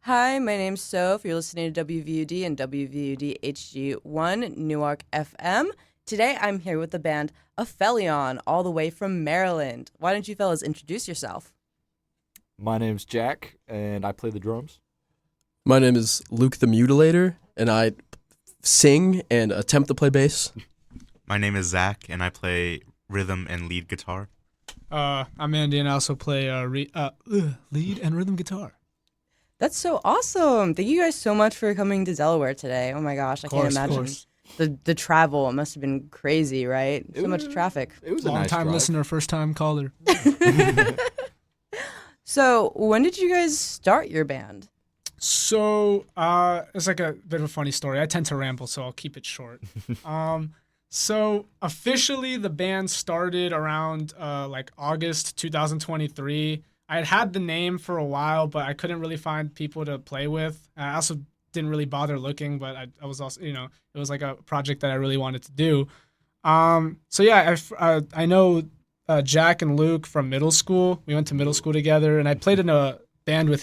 Hi, my name's Soph. You're listening to WVUD and WVUD HD1 Newark FM. Today I'm here with the band Aphellion, all the way from Maryland. Why don't you fellas introduce yourself? My name's Jack, and I play the drums. My name is Luke the Mutilator, and I sing and attempt to play bass. My name is Zac, and I play rhythm and lead guitar. I'm Andy, and I also play lead and rhythm guitar. That's so awesome. Thank you guys so much for coming to Delaware today. Oh my gosh, I can't imagine the travel. It must have been crazy, right? So much traffic. It was Long a nice time drive. listener, first time caller. So, when did you guys start your band? So it's like a bit of a funny story. I tend to ramble, so I'll keep it short. So officially, the band started around like August 2023. I had the name for a while, but I couldn't really find people to play with. I also didn't really bother looking, but I was also, it was like a project that I really wanted to do. So yeah, I know Jack and Luke from middle school. We went to middle school together, and I played in a band with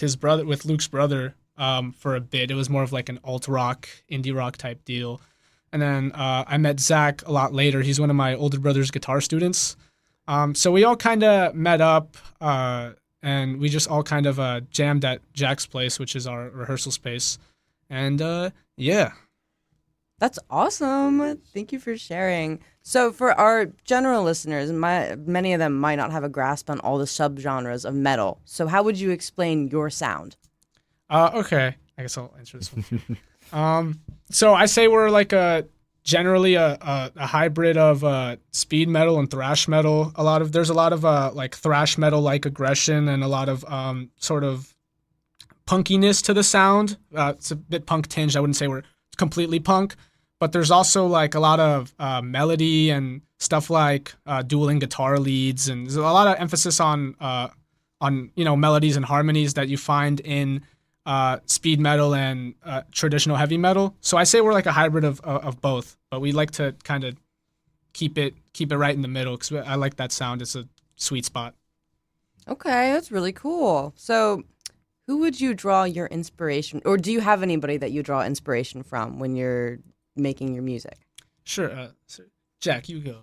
Luke's brother, for a bit. It was more of like an alt rock, indie rock type deal. And then I met Zac a lot later. He's one of my older brother's guitar students. So we all kind of met up, and we just all kind of jammed at Jack's place, which is our rehearsal space. And yeah. That's awesome. Thank you for sharing. So for our general listeners, many of them might not have a grasp on all the subgenres of metal. So how would you explain your sound? Okay. I guess I'll answer this one. So I say we're like generally a hybrid of speed metal and thrash metal. There's a lot of like thrash metal like aggression and a lot of sort of punkiness to the sound. It's a bit punk tinged. I wouldn't say we're completely punk, but there's also like a lot of melody and stuff like dueling guitar leads, and there's a lot of emphasis on melodies and harmonies that you find in speed metal and traditional heavy metal. So I say we're like a hybrid of both, but we like to kind of keep it right in the middle because I like that sound. It's a sweet spot. Okay, that's really cool. So who would you draw your inspiration, or do you have anybody that you draw inspiration from when you're making your music? Sure. So Jack, you go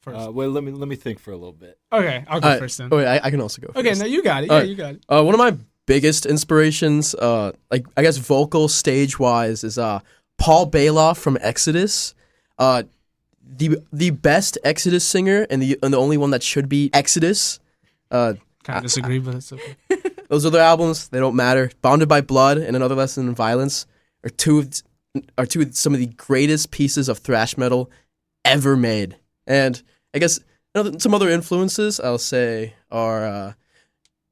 first. Well, let me think for a little bit. Okay, I'll go first then. Oh, wait, I can also go first. Okay, no, you got it. Yeah, you got it. One of my biggest inspirations, like I guess vocal stage wise, is Paul Bailoff from Exodus. The best Exodus singer and the only one that should be Exodus. Kind of disagree, but it's okay. Those other albums, they don't matter. Bonded by Blood and Another Lesson in Violence are two of some of the greatest pieces of thrash metal ever made. And I guess some other influences I'll say are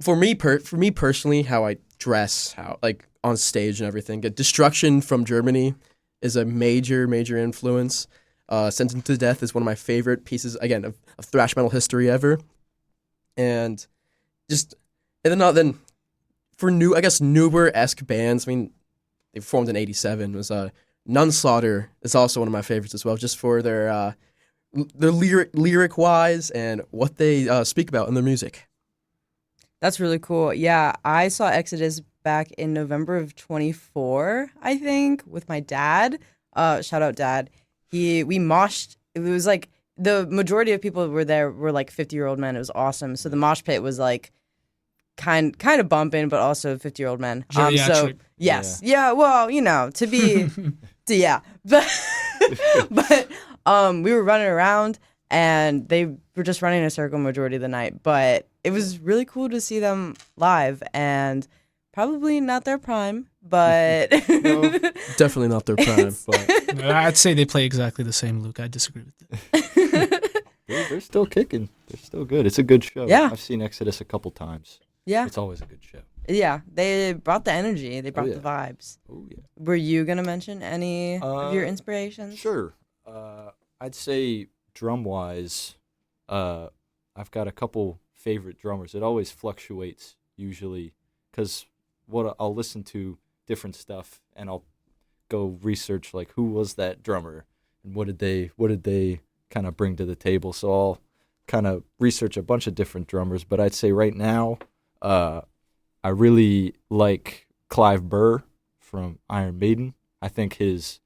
for me personally, how I dress, how like on stage and everything. Destruction from Germany is a major influence. Sentenced to Death is one of my favorite pieces again of thrash metal history ever. And then for newer-esque bands, I mean, they formed in '87. Was Nunslaughter is also one of my favorites as well, just for their lyric wise and what they speak about in their music. That's really cool. Yeah, I saw Exodus back in November of 24, I think, with my dad. Shout out, Dad. We moshed. It was like the majority of people were there were like 50-year-old men. It was awesome. So the mosh pit was like kind of bumping, but also 50-year-old men. So yes, yeah. Well, to be, yeah, but we were running around and they were just running in a circle majority of the night. But it was really cool to see them live, and probably not their prime, but No, definitely not their prime. But No, I'd say they play exactly the same, Luke. I disagree with that. They're still kicking. They're still good. It's a good show. Yeah. I've seen Exodus a couple times. yeah, It's always a good show. yeah. They brought the energy. They brought yeah. the vibes. Oh yeah. Were you gonna mention any of your inspirations? Sure. I'd say drum wise, I've got a couple favorite drummers. It always fluctuates usually because I'll listen to different stuff and I'll go research like who was that drummer and what did they kind of bring to the table. So I'll kind of research a bunch of different drummers. But I'd say right now, I really like Clive Burr from Iron Maiden. I think his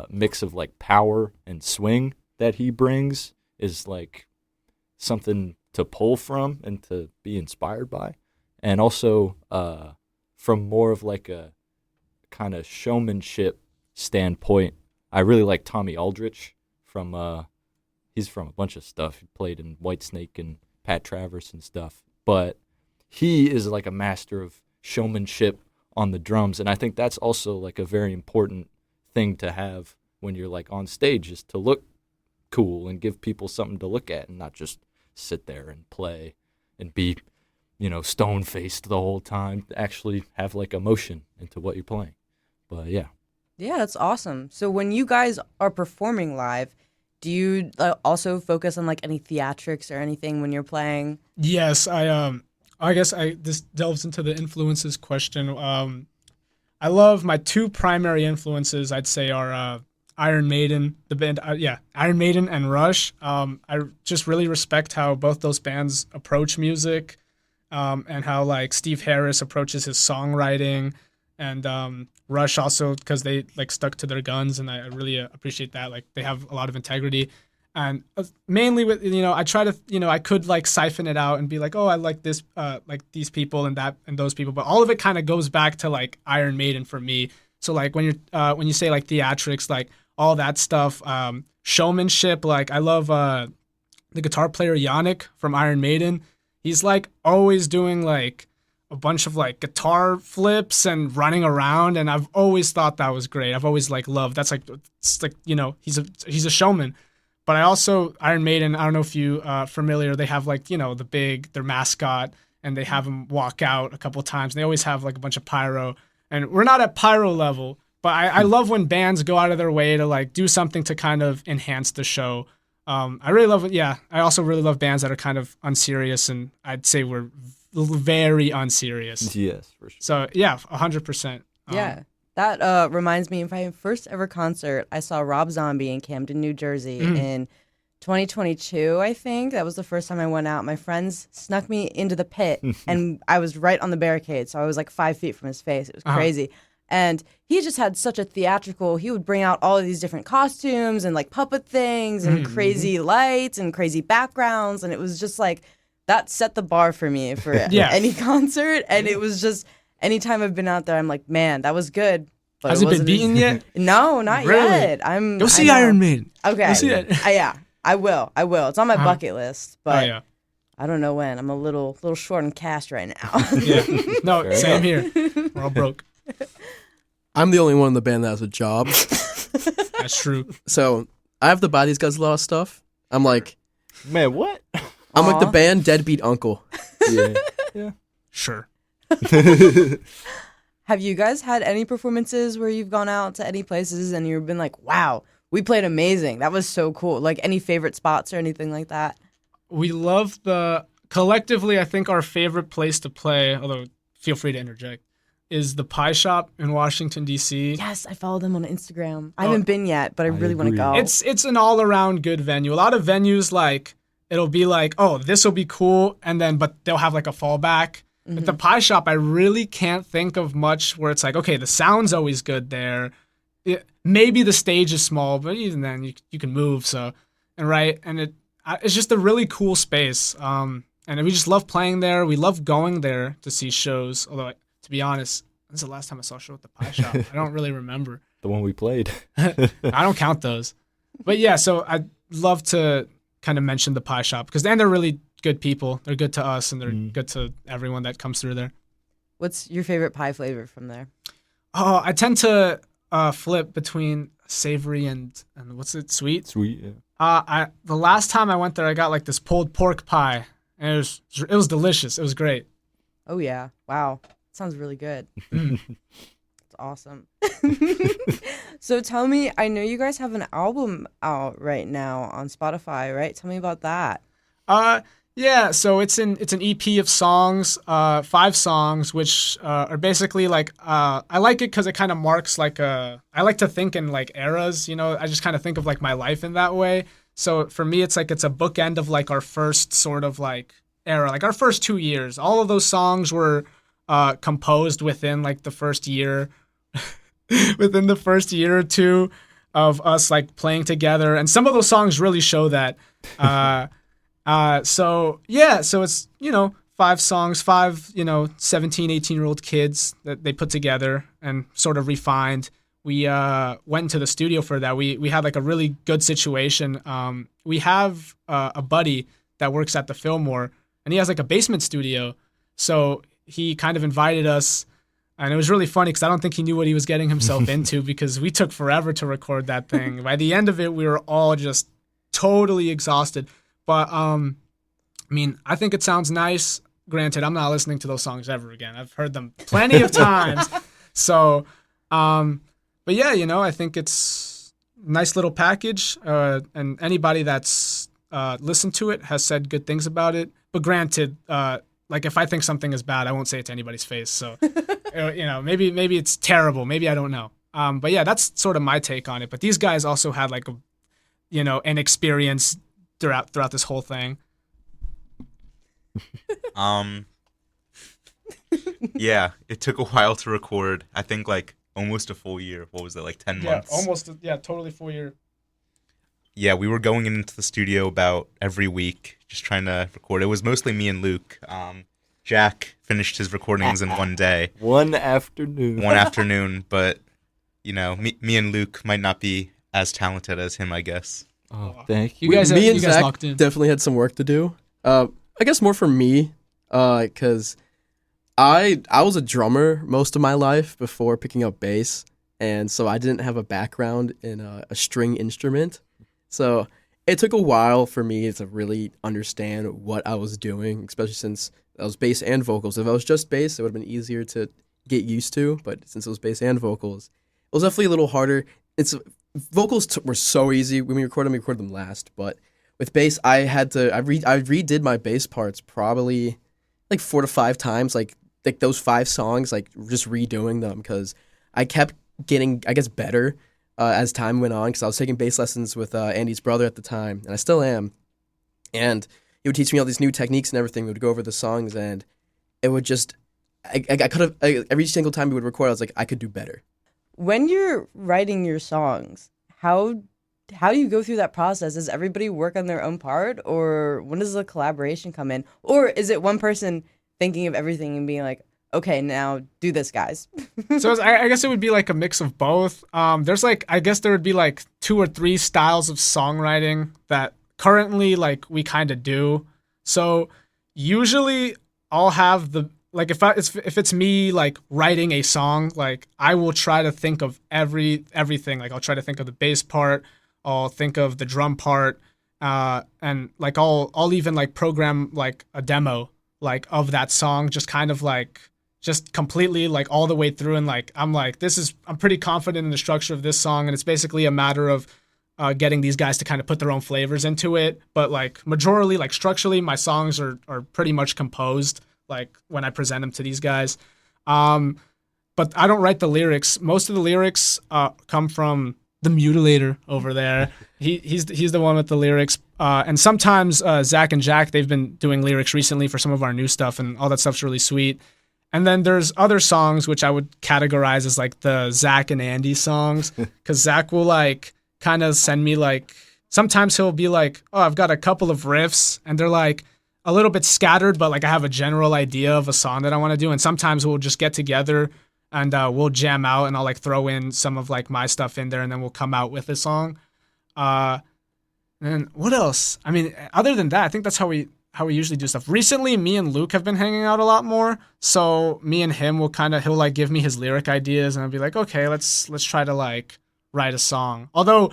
mix of like power and swing that he brings is like something to pull from and to be inspired by. And also from more of like a kind of showmanship standpoint, I really like Tommy Aldrich from he's from a bunch of stuff. He played in Whitesnake and Pat Travers and stuff. But he is like a master of showmanship on the drums, and I think that's also like a very important thing to have when you're like on stage, is to look cool and give people something to look at and not just sit there and play and be, stone-faced the whole time. Actually have like emotion into what you're playing. But yeah. Yeah, that's awesome. So when you guys are performing live, do you also focus on like any theatrics or anything when you're playing? Yes, I guess this delves into the influences question. I love my two primary influences, I'd say, are Iron Maiden, the band, Iron Maiden and Rush. I just really respect how both those bands approach music, and how like Steve Harris approaches his songwriting, and Rush also, because they like stuck to their guns, and I really appreciate that. Like they have a lot of integrity. And mainly with, I try to, I could like siphon it out and be like, oh, I like this, like these people and that and those people. But all of it kind of goes back to like Iron Maiden for me. So like when you say like theatrics, like all that stuff, showmanship, like I love the guitar player Yannick from Iron Maiden. He's like always doing like a bunch of like guitar flips and running around. And I've always thought that was great. I've always like loved, that's like, it's like, he's a showman. But I also, Iron Maiden, I don't know if you familiar, they have like, their mascot, and they have him walk out a couple times. They always have like a bunch of pyro. And we're not at pyro level, but I love when bands go out of their way to like do something to kind of enhance the show. I really love it. Yeah, I also really love bands that are kind of unserious, and I'd say we're very unserious. Yes, for sure. So yeah, 100%. Yeah. That reminds me of my first ever concert. I saw Rob Zombie in Camden, New Jersey in 2022, I think. That was the first time I went out. My friends snuck me into the pit, and I was right on the barricade, so I was like 5 feet from his face. It was crazy. And he just had such a theatrical, he would bring out all of these different costumes and like puppet things and crazy lights and crazy backgrounds. And it was just like, that set the bar for me for any concert. And it was just, anytime I've been out there, I'm like, man, that was good. But Has it been beaten yet? No, not yet. Go see Iron Maiden. Okay. Go see it. Yeah, I will. It's on my bucket list, but yeah. I don't know when. I'm a little short on cash right now. Yeah. No, Fair same here. We're all broke. I'm the only one in the band that has a job. That's true. So I have to buy these guys a lot of stuff. I'm like, Man, what? I'm like the band deadbeat uncle. Yeah. Sure. Have you guys had any performances where you've gone out to any places and you've been like, wow, we played amazing. That was so cool. Like any favorite spots or anything like that? We love collectively, I think our favorite place to play, although feel free to interject, is the Pie Shop in Washington, D.C. Yes, I follow them on Instagram. I haven't been yet, but I really want to agree. go. It's an all-around good venue. A lot of venues, like, it'll be like, oh, this will be cool, but they'll have like a fallback. At the Pie Shop, I really can't think of much where it's like, okay, the sound's always good there. Maybe the stage is small, but even then you can move. And it's just a really cool space. And we just love playing there. We love going there to see shows. Although, to be honest, when's the last time I saw a show at the Pie Shop? I don't really remember. The one we played. I don't count those. But yeah, so I'd love to kind of mention the Pie Shop because they're really good people. They're good to us, and they're good to everyone that comes through there. What's your favorite pie flavor from there? Oh, I tend to flip between savory and what's it, sweet? Sweet, yeah. The last time I went there, I got like this pulled pork pie, and it was delicious. It was great. Oh yeah! Wow, sounds really good. It's awesome. So tell me, I know you guys have an album out right now on Spotify, right? Tell me about that. Yeah, so it's an EP of songs, 5 songs, which are basically like I like it because it kind of marks like I like to think in like eras, I just kind of think of like my life in that way. So for me, it's a bookend of like our first sort of like era, like our first 2 years. All of those songs were composed within like the first year, within the first year or two of us like playing together, and some of those songs really show that. So it's, you know, 5 songs, 5, you know, 17, 18-year-old kids that they put together and sort of refined. We went into the studio for that. We had like a really good situation. We have a buddy that works at the Fillmore, and he has like a basement studio. So he kind of invited us, and it was really funny because I don't think he knew what he was getting himself into, because we took forever to record that thing. By the end of it, we were all just totally exhausted. But I mean, I think it sounds nice. Granted, I'm not listening to those songs ever again. I've heard them plenty of times. So, but yeah, you know, I think it's a nice little package. And anybody that's listened to it has said good things about it. But granted, like if I think something is bad, I won't say it to anybody's face. So, you know, maybe it's terrible. Maybe I don't know. But yeah, that's sort of my take on it. But these guys also had like a, you know, an experience throughout this whole thing. Yeah, it took a while to record. I think like almost a full year. What was it, like 10 months? Totally full year. Yeah, we were going into the studio about every week, just trying to record. It was mostly me and Luke. Jack finished his recordings in one day. One afternoon, but, you know, me and Luke might not be as talented as him, I guess. Oh, thank you. Me and Zach locked in. definitely had some work to do. I guess more for me, because I was a drummer most of my life before picking up bass, and so I didn't have a background in a string instrument. So it took a while for me to really understand what I was doing, especially since I was bass and vocals. If I was just bass, it would have been easier to get used to, but since it was bass and vocals, it was definitely a little harder. Vocals were so easy. When we record them last, but with bass, I redid my bass parts probably like 4 to 5 times, like those 5 songs, like just redoing them, because I kept getting, I guess, better as time went on, because I was taking bass lessons with Andy's brother at the time, and I still am. And he would teach me all these new techniques and everything. We would go over the songs, and it would just, I could have, every single time we would record, I was like, I could do better. When you're writing your songs, how do you go through that process? Does everybody work on their own part, or when does the collaboration come in? Or is it one person thinking of everything and being like, okay, now do this, guys? So I guess it would be like a mix of both. There's like, I guess there would be like 2 or 3 styles of songwriting that currently like we kind of do. So usually I'll have the, like if it's me like writing a song, like I will try to think of everything. Like I'll try to think of the bass part, I'll think of the drum part, and like I'll even like program like a demo like of that song, just kind of like just completely like all the way through, and like I'm pretty confident in the structure of this song, and it's basically a matter of getting these guys to kind of put their own flavors into it. But like majorly, like structurally, my songs are pretty much composed like when I present them to these guys. But I don't write the lyrics. Most of the lyrics come from the Mutilator over there. He's the one with the lyrics. And sometimes Zach and Jack, they've been doing lyrics recently for some of our new stuff, and all that stuff's really sweet. And then there's other songs which I would categorize as like the Zach and Andy songs, because Zach will like kind of send me like, sometimes he'll be like, oh, I've got a couple of riffs, and they're like a little bit scattered, but like I have a general idea of a song that I want to do. And sometimes we'll just get together and we'll jam out, and I'll like throw in some of like my stuff in there, and then we'll come out with a song. And what else? I mean, other than that, I think that's how we usually do stuff. Recently, me and Luke have been hanging out a lot more. So me and him he'll like give me his lyric ideas, and I'll be like, okay, let's try to like write a song. Although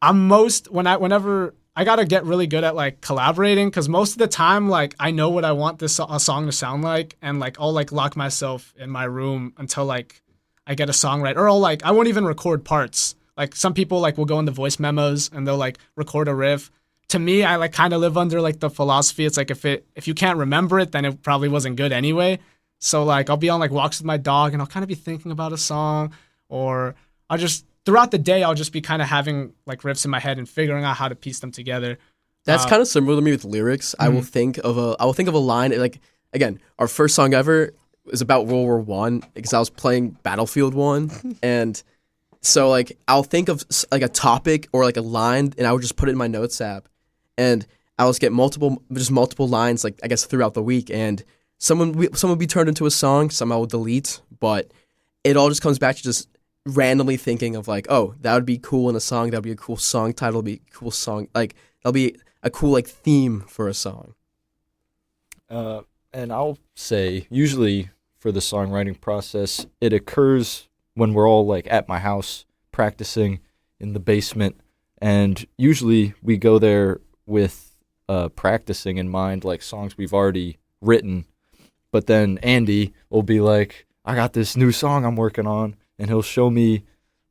whenever I gotta get really good at like collaborating, because most of the time like I know what I want a song to sound like, and like I'll like lock myself in my room until like I get a song right, or I won't even record parts. Like some people like will go into voice memos and they'll like record a riff. To me, I like kind of live under like the philosophy, it's like if you can't remember it, then it probably wasn't good anyway. So like I'll be on like walks with my dog, and I'll kind of be thinking about a song, or I'll just throughout the day I'll just be kind of having like riffs in my head and figuring out how to piece them together. That's kind of similar to me with lyrics. I will think of a line, like, again, our first song ever, was about World War One because I was playing Battlefield 1, and so like I'll think of like a topic or like a line, and I would just put it in my notes app, and I would get multiple lines like I guess throughout the week, and some would be turned into a song, some I would delete, but it all just comes back to just randomly thinking of like, oh, that would be cool in a song, that would be a cool song title, be a cool song, like that'll be a cool like theme for a song. And I'll say usually for the songwriting process, it occurs when we're all like at my house practicing in the basement, and usually we go there with practicing in mind, like songs we've already written. But then Andy will be like, I got this new song I'm working on, and he'll show me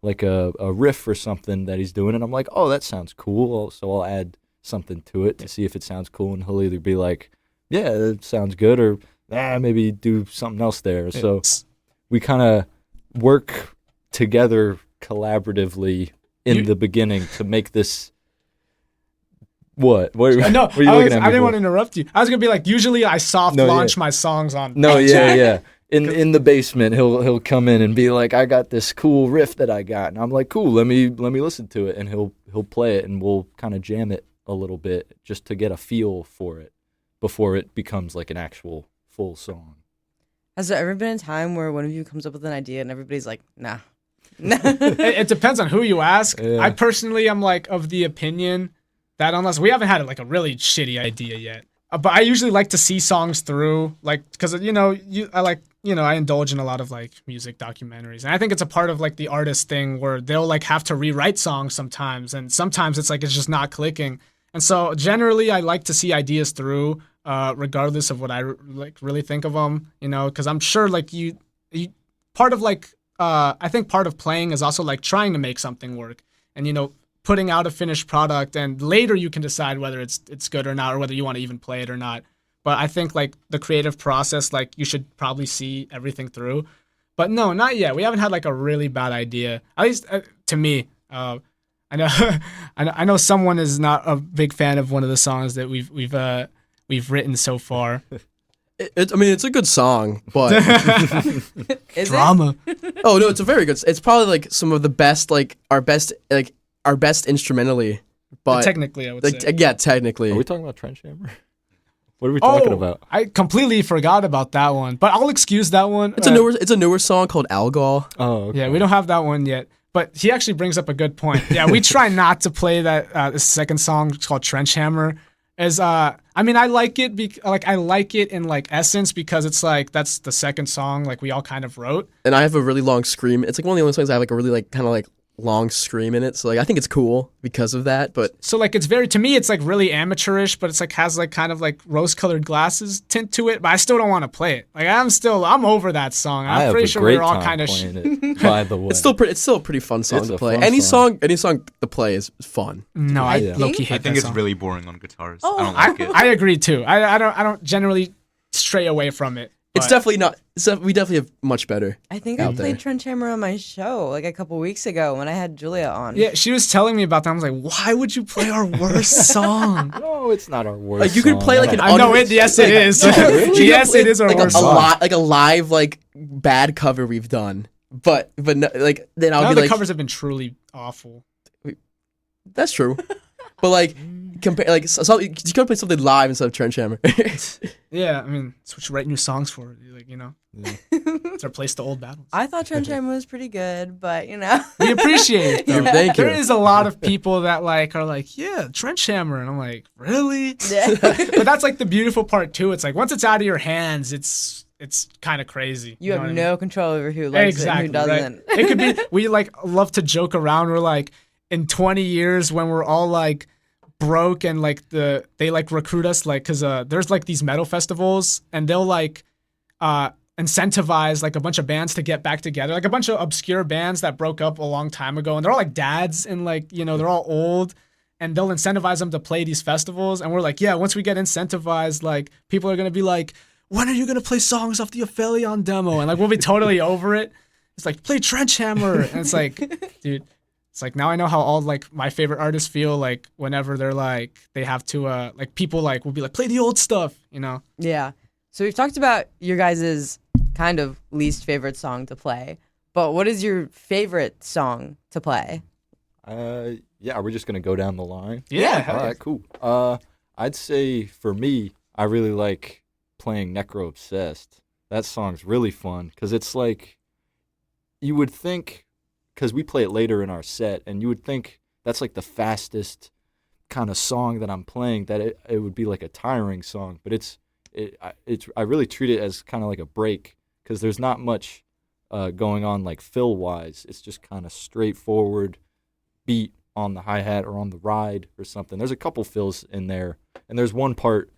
like a riff or something that he's doing, and I'm like, oh, that sounds cool. So I'll add something to it to see if it sounds cool, and he'll either be like, yeah, it sounds good, or maybe do something else there. So we kind of work together collaboratively in the beginning to make this. What? No, I didn't want to interrupt you. I was gonna be like, usually I launch my songs on. No, yeah. In the basement, he'll come in and be like, I got this cool riff that I got, and I'm like, cool, let me listen to it, and he'll play it, and we'll kind of jam it a little bit just to get a feel for it before it becomes like an actual full song. Has there ever been a time where one of you comes up with an idea and everybody's like, nah? It depends on who you ask. Yeah. I personally am like of the opinion that unless we haven't had like a really shitty idea yet, but I usually like to see songs through, like, because I indulge in a lot of like music documentaries, and I think it's a part of like the artist thing where they'll like have to rewrite songs sometimes, and sometimes it's like it's just not clicking. And so generally I like to see ideas through, regardless of what I like really think of them, because I'm sure like you part of like I think part of playing is also like trying to make something work, and putting out a finished product, and later you can decide whether it's good or not, or whether you want to even play it or not. But I think like the creative process, like you should probably see everything through. But no, not yet. We haven't had like a really bad idea, at least to me. I know I know someone is not a big fan of one of the songs that we've written so far. It's a good song, but Is Drama. oh no, it's a very good. It's probably like some of the best, like our best instrumentally. But Technically, I would like, say. yeah, technically. Are we talking about Trench Hammer? What are we talking about? I completely forgot about that one, but I'll excuse that one. It's a newer song called Algol. Oh, okay. Yeah, we don't have that one yet. But he actually brings up a good point. Yeah, we try not to play that the second song. It's called Trench Hammer. I like it. I like it in like essence because it's like that's the second song like we all kind of wrote. And I have a really long scream. It's like one of the only songs I have like a really like kind of like long scream in it. So like I think it's cool because of that. But so like it's to me it's like really amateurish, but it's like has like kind of like rose-colored glasses tint to it. But I still don't want to play it. Like I'm over that song. I'm pretty sure we're all kind of playing it. By the way, it's still a pretty fun song It's to a play. fun Any song. song to play is fun. No, I Yeah. low-key hate I think that it's song. really boring on guitars. Oh, I don't like it. I agree too. I don't generally stray away from it. It's but- definitely not. We definitely have much better. I think I Out played there. Trench Hammer on my show like a couple weeks ago when I had Julia on. Yeah, she was telling me about that. I was like, why would you play our worst song? no, it's not our worst. Like you could song. play like an. I know it. Yes, it is. really? Yes, it is our like worst a song. like a live like bad cover we've done. But no, like then I'll None be of the like covers have been truly awful. that's true. But like compare like so you gotta play something live instead of Trench Hammer. Yeah, I mean, that's what you write new songs for. Like, Yeah. it's our place to old battles. I thought Trench Hammer was pretty good, but We appreciate it, though. Thank you. There is a lot of people that are like, yeah, Trench Hammer, and I'm like, really? Yeah. But that's like the beautiful part too. It's like once it's out of your hands, it's kind of crazy. You know have what I no mean? control over who likes it and who doesn't. Right? It could be we like love to joke around. We're like in 20 years when we're all like broke and like they like recruit us like because there's like these metal festivals and they'll like incentivize like a bunch of bands to get back together, like a bunch of obscure bands that broke up a long time ago, and they're all like dads and like they're all old, and they'll incentivize them to play these festivals. And we're like, yeah, once we get incentivized, like people are gonna be like, when are you gonna play songs off the Aphellion demo? And like we'll be totally over it. It's like, play Trench Hammer, and it's like, dude. It's like now I know how all like my favorite artists feel like whenever they're like they have to like people like will be like play the old stuff, Yeah. So we've talked about your guys' kind of least favorite song to play. But what is your favorite song to play? Yeah, we're just gonna go down the line. Yeah. All right, cool. I'd say for me, I really like playing Necro Obsessed. That song's really fun because it's like you would think, because we play it later in our set, and you would think that's like the fastest kind of song that I'm playing, that it would be like a tiring song, but I really treat it as kind of like a break because there's not much going on like fill wise. It's just kind of straightforward beat on the hi-hat or on the ride or something. There's a couple fills in there, and there's one part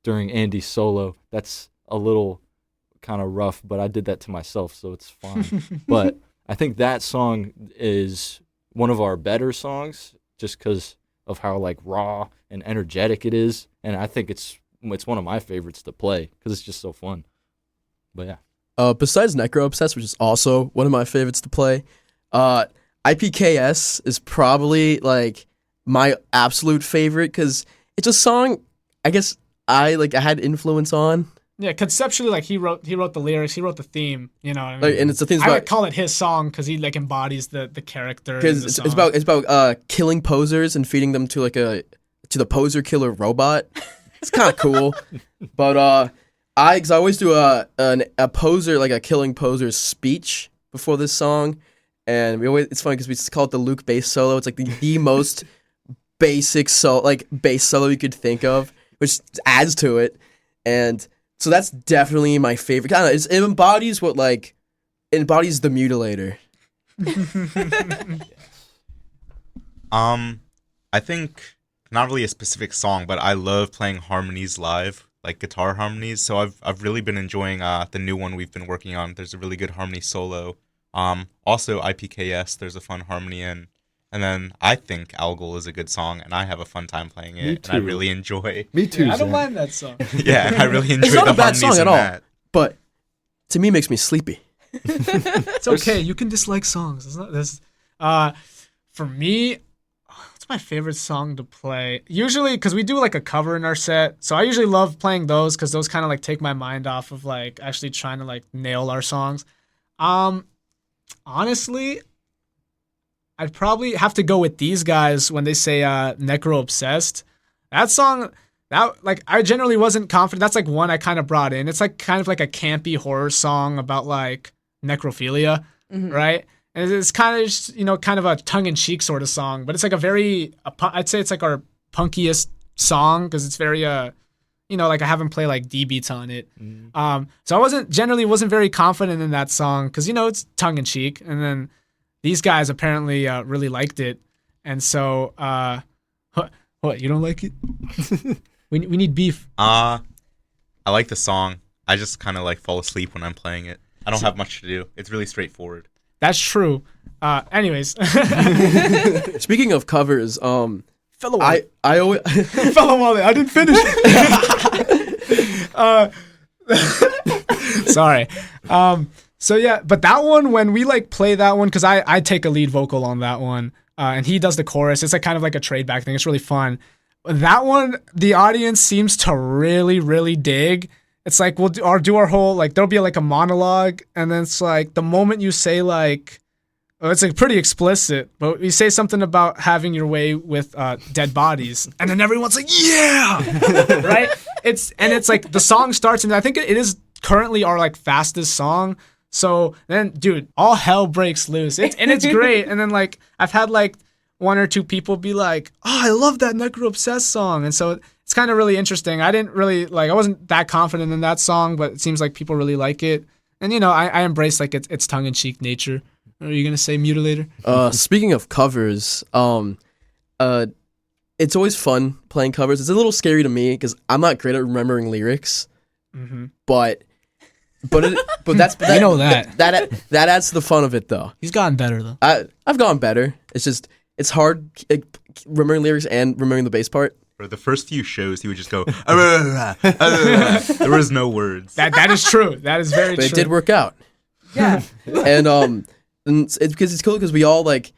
during Andy's solo that's a little kind of rough, but I did that to myself, so it's fine. But I think that song is one of our better songs just because of how like raw and energetic it is, and I think it's one of my favorites to play because it's just so fun. But yeah. Besides Necro Obsessed, which is also one of my favorites to play, IPKS is probably like my absolute favorite because it's a song I guess I had influence on. Yeah, conceptually, like he wrote the lyrics, he wrote the theme. You know what I mean? Like, and it's the things I about would call it his song because he like embodies the character. because it's about killing posers and feeding them to the poser killer robot. It's kind of cool, but I always do a poser, like a killing poser speech before this song, and it's funny because we just call it the Luke bass solo. It's like the most basic bass solo you could think of, which adds to it, and so that's definitely my favorite. Kind of, it embodies the Mutilator. I think not really a specific song, but I love playing harmonies live, like guitar harmonies. So I've really been enjoying the new one we've been working on. There's a really good harmony solo. Also IPKS, there's a fun harmony in. And then I think Algol is a good song, and I have a fun time playing it. Me And too. I really enjoy. Me too. I don't Zach. mind that song. Yeah, and I really enjoy It's not the a bad harmonies song in at all, that. but to me it makes me sleepy. It's okay. You can dislike songs. It's not this. For me, what's my favorite song to play? Usually, because we do like a cover in our set, so I usually love playing those because those kind of like take my mind off of like actually trying to like nail our songs. Honestly, I'd probably have to go with these guys when they say Necro Obsessed. That song, that like I generally wasn't confident. That's like one I kind of brought in. It's like kind of like a campy horror song about like necrophilia, right? And it's kind of just, kind of a tongue-in-cheek sort of song, but it's like I'd say it's like our punkiest song because it's very like I haven't played like D beats on it. So I wasn't very confident in that song because it's tongue-in-cheek, and then these guys apparently really liked it, and so what, you don't like it? we need beef. Uh, I like the song. I just kind of like fall asleep when I'm playing it. I don't have much to do. It's really straightforward. That's true. Anyways, Speaking of covers, fellow I always fellow Wally, I didn't finish. Sorry. So yeah, but that one, when we like play that one, because I take a lead vocal on that one, and he does the chorus. It's like kind of like a trade back thing. It's really fun. That one, the audience seems to really, really dig. It's like we'll do our whole like there'll be like a monologue, and then it's like the moment you say like, it's like pretty explicit, but you say something about having your way with dead bodies, and then everyone's like, yeah, right? It's like the song starts, and I think it is currently our like fastest song. So then, dude, all hell breaks loose. It's great. And then like I've had like one or two people be like, "Oh, I love that Necro Obsessed song," and so it's kind of really interesting. I wasn't that confident in that song, but it seems like people really like it, and I embrace like its tongue-in-cheek nature. Are you gonna say Mutilator? Speaking of covers, it's always fun playing covers. It's a little scary to me because I'm not great at remembering lyrics, but that's I know that. that adds to the fun of it though. He's gotten better though. I've gotten better. It's hard remembering lyrics and remembering the bass part. For the first few shows, he would just go, there was no words. That is true. That is very But true. it did work out. Yeah. And it's because it's cool because we all like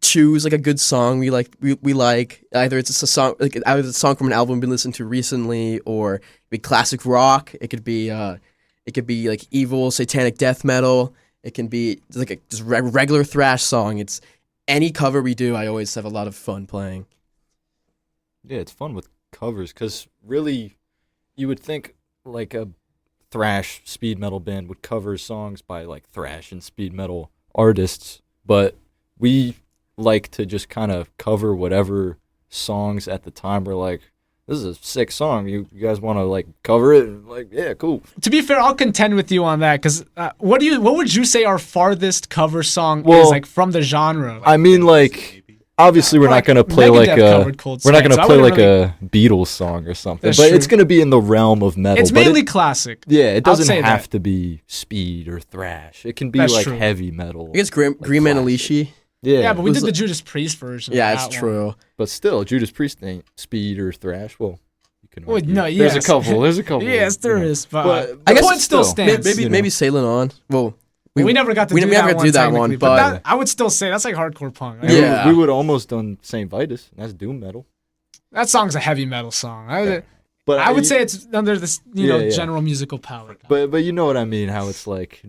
choose like a good song we like either it's a song like either it's a song from an album we listened to recently, or it could be classic rock, it could be It could be like evil satanic death metal. It can be like a just regular thrash song. It's any cover we do. I always have a lot of fun playing. Yeah, it's fun with covers because really, you would think like a thrash speed metal band would cover songs by like thrash and speed metal artists, but we like to just kind of cover whatever songs at the time we're like, this is a sick song. You guys want to like cover it? And, like, yeah, cool. To be fair, I'll contend with you on that because what would you say our farthest cover song Well, is like from the genre? I mean, like, obviously we're not gonna play like Megadeth covered we're not gonna Sweat, so play I like wouldn't a Beatles song or something, That's but true. it's gonna be in the realm of metal. It's but mainly classic. yeah, it I'll doesn't say have that. to be speed or thrash. It can be That's like true. heavy metal. I guess Green Man Alicia. Yeah, but we was did the like- Judas Priest version. of Yeah, that it's one. true. But still, Judas Priest ain't speed or thrash. Well, you can Well, argue. no, There's a yes. couple. There's a couple. Yes, there you know. is. But, But the I guess point still still, stands. Maybe you know. maybe Sailing On. Well, we never got to we do never that got to one. do that one, technically, but that, I would still say that's like hardcore punk. Like, Yeah. We would almost done Saint Vitus, and that's doom metal. that song's a heavy metal song. But I would say it's under this, Yeah. general musical palette. But you know what I mean? How it's like,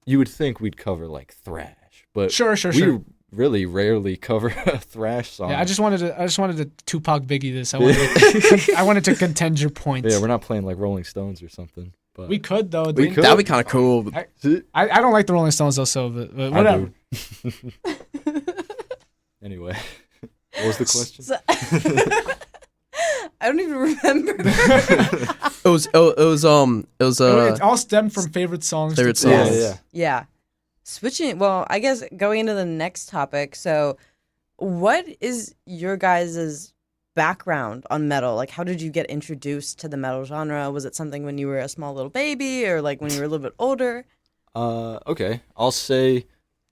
you would think we'd cover like thrash, but Sure. we really rarely cover a thrash song. Yeah, I just wanted to Tupac Biggie this. I wanted to contend your point. Yeah, we're not playing like Rolling Stones or something. But We could though. We could. that'd be kind of cool. I don't like the Rolling Stones though, so but I whatever. do. Anyway, what was the question? So- I don't even remember. It was It all stemmed from favorite songs. favorite to songs. play. Yeah. Yeah. Switching, well, I guess going into the next topic. So, what is your guys' background on metal? Like, how did you get introduced to the metal genre? Was it something when you were a small little baby or like when you were a little bit older? Okay. I'll say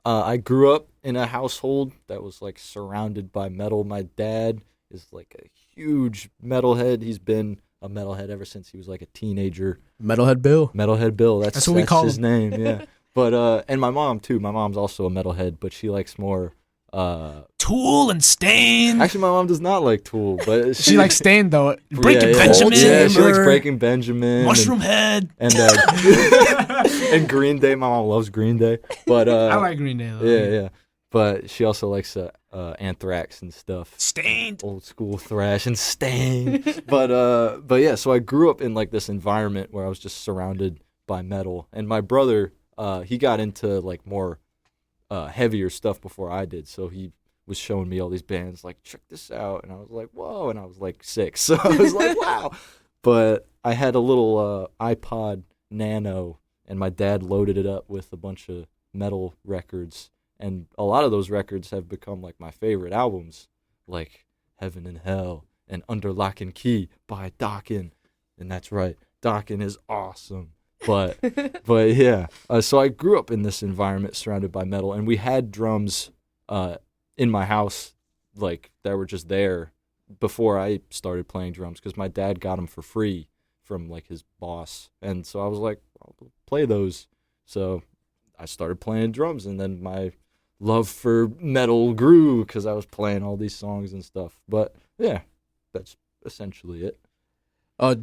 I grew up in a household that was like surrounded by metal. My dad is like a huge metalhead. He's been a metalhead ever since he was like a teenager. Metalhead Bill. Metalhead Bill. That's what we call his him. name. Yeah. But and my mom too. My mom's also a metalhead, but she likes more. Tool and Stain. Actually, my mom does not like Tool, but She likes Stain though. Breaking yeah. Benjamin. Yeah, she likes Timber. Breaking Benjamin. Mushroom Head. and and Green Day. My mom loves Green Day, but I like Green Day though. yeah. But she also likes Anthrax and stuff. Stained. Old school thrash and Stain. but yeah, so I grew up in like this environment where I was just surrounded by metal. And my brother, he got into like more heavier stuff before I did. So he was showing me all these bands like, check this out. And I was like, whoa. And I was like 6. So I was like, wow. But I had a little iPod Nano, and my dad loaded it up with a bunch of metal records. And a lot of those records have become like my favorite albums, like Heaven and Hell and Under Lock and Key by Dokken. And that's right, Dokken is awesome. But yeah, so I grew up in this environment surrounded by metal, and we had drums in my house, like that were just there before I started playing drums, because my dad got them for free from like his boss. And so I was like, I'll play those. So I started playing drums, and then my love for metal grew because I was playing all these songs and stuff. But yeah, that's essentially it.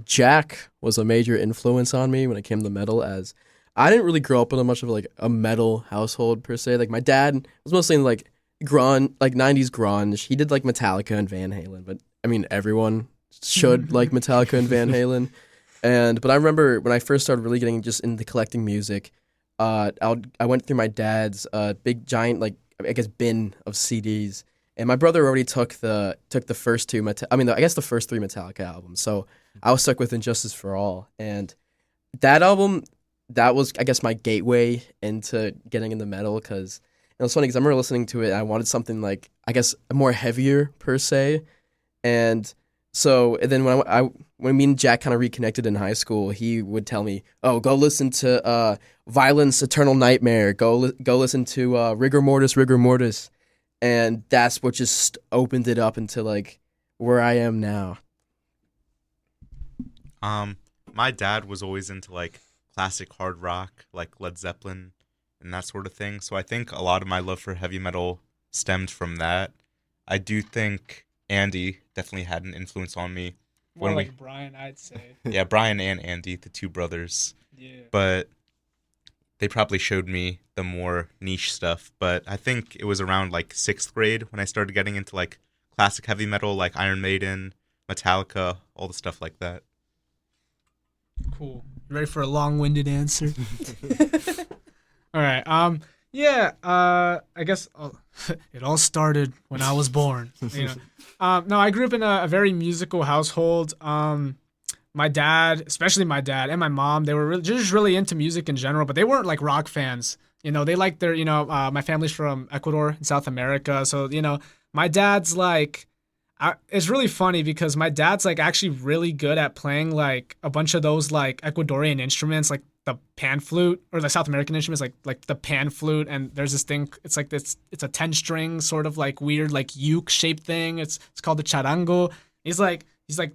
Jack was a major influence on me when it came to metal, as I didn't really grow up in much of like a metal household per se. Like my dad was mostly in like grunge, like 90s grunge. He did like Metallica and Van Halen, but I mean everyone should like Metallica and Van Halen. But I remember when I first started really getting just into collecting music, I went through my dad's big giant, like I guess, bin of CDs, and my brother already took the first two I guess the first 3 Metallica albums. So I was stuck with Injustice for All, and that album, that was, I guess, my gateway into getting into metal, because it was funny because I remember listening to it and I wanted something like, I guess, more heavier per se. And then when me and Jack kind of reconnected in high school, he would tell me, "Oh, go listen to Violence, Eternal Nightmare. Go listen to Rigor Mortis," and that's what just opened it up into like where I am now. My dad was always into like classic hard rock, like Led Zeppelin and that sort of thing. So I think a lot of my love for heavy metal stemmed from that. I do think Andy definitely had an influence on me. More when like Brian, I'd say. yeah, Brian and Andy, the two brothers. Yeah. But they probably showed me the more niche stuff. But I think it was around like 6th grade when I started getting into like classic heavy metal, like Iron Maiden, Metallica, all the stuff like that. Cool. You ready for a long-winded answer? All right. Yeah. I guess it all started when I was born. You know. No, I grew up in a very musical household. My dad, especially my dad and my mom, they were just really into music in general, but they weren't like rock fans. You know, they liked their, my family's from Ecuador in South America. So, my dad's like, it's really funny because my dad's like actually really good at playing like a bunch of those like Ecuadorian instruments, like the pan flute, or the South American instruments, like the pan flute. And there's this thing, it's like this, it's a 10-string sort of like weird like uke shaped thing. It's called the charango. He's like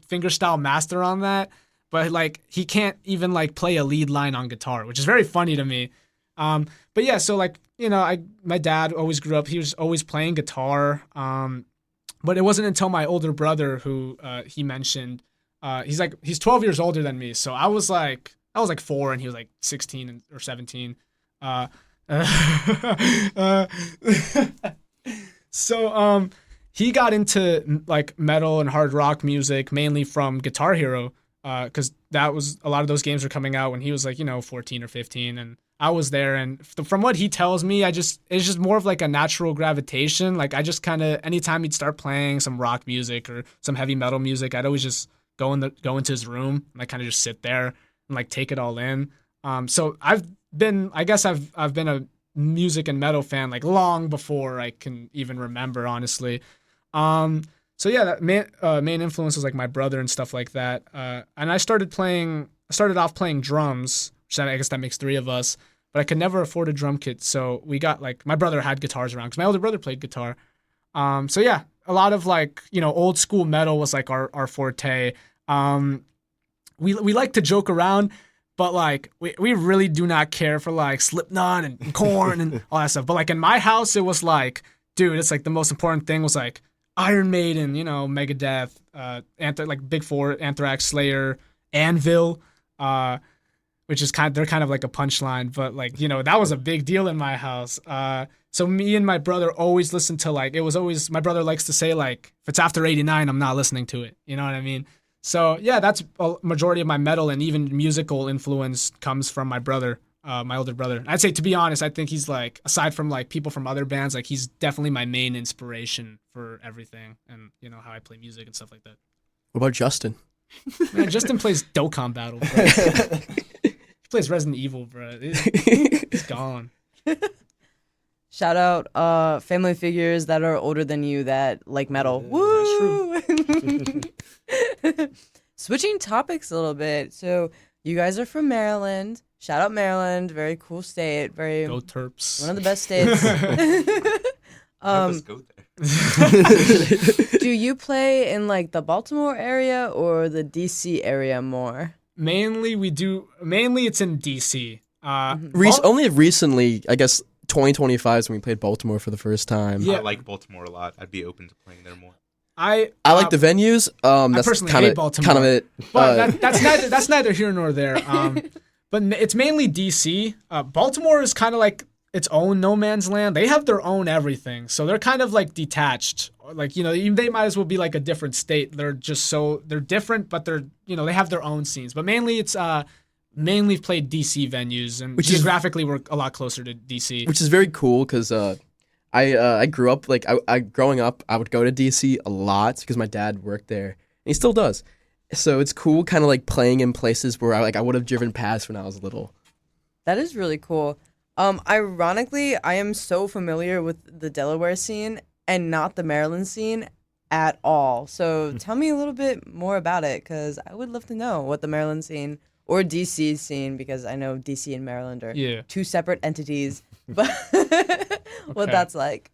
fingerstyle master on that, but like he can't even like play a lead line on guitar, which is very funny to me. But yeah, so like, my dad always grew up, he was always playing guitar. But it wasn't until my older brother who he mentioned, he's 12 years older than me. So I was like 4 and he was like 16 or 17. So he got into like metal and hard rock music mainly from Guitar Hero, because that was, a lot of those games were coming out when he was like 14 or 15, and I was there. And from what he tells me, it's just more of like a natural gravitation. Like I just kind of, anytime he'd start playing some rock music or some heavy metal music, I'd always just go into his room and I kind of just sit there and like take it all in. So I've been a music and metal fan like long before I can even remember, honestly. So yeah, that main influence was like my brother and stuff like that. And I started off playing drums, which I guess that makes 3 of us, but I could never afford a drum kit. So we got like, my brother had guitars around because my older brother played guitar. So yeah, a lot of like, old school metal was like our forte. We like to joke around, but like we really do not care for like Slipknot and Korn and all that stuff. But like in my house, it was like, dude, it's like the most important thing was like Iron Maiden, Megadeth, like Big Four, Anthrax, Slayer, Anvil, which is they're kind of like a punchline, but like, that was a big deal in my house. So me and my brother always listened to like, it was always, my brother likes to say like, if it's after 89, I'm not listening to it. You know what I mean? So yeah, that's a majority of my metal and even musical influence comes from my brother, my older brother. I'd say, to be honest, I think he's like, aside from like people from other bands, like he's definitely my main inspiration for everything and how I play music and stuff like that. What about Justin? Man, Justin plays Dokkan Battle, bro. He plays Resident Evil, bro. He's gone. Shout out family figures that are older than you that like metal. Woo! That's true. Switching topics a little bit. So you guys are from Maryland. Shout out Maryland. Very cool state. Very Go Terps. one of the best states. Let's go there. Do you play in like the Baltimore area or the DC area more? Mainly it's in DC. Only recently, I guess 2025 is when we played Baltimore for the first time. Yeah. I like Baltimore a lot. I'd be open to playing there more. I like the venues. That's personally kinda, hate Baltimore. kind of it. But that's neither here nor there. But it's mainly DC. Baltimore is kind of like its own no man's land. They have their own everything, so they're kind of like detached. Like they might as well be like a different state. They're different, but they have their own scenes. But mainly it's mainly played DC venues, and geographically we're a lot closer to DC, which is very cool because I grew up like growing up I would go to DC a lot because my dad worked there and he still does. So it's cool, kind of like playing in places where I would have driven past when I was little. That is really cool. Ironically, I am so familiar with the Delaware scene and not the Maryland scene at all. So tell me a little bit more about it, because I would love to know what the Maryland scene or DC scene, because I know DC and Maryland are two separate entities, but what that's like.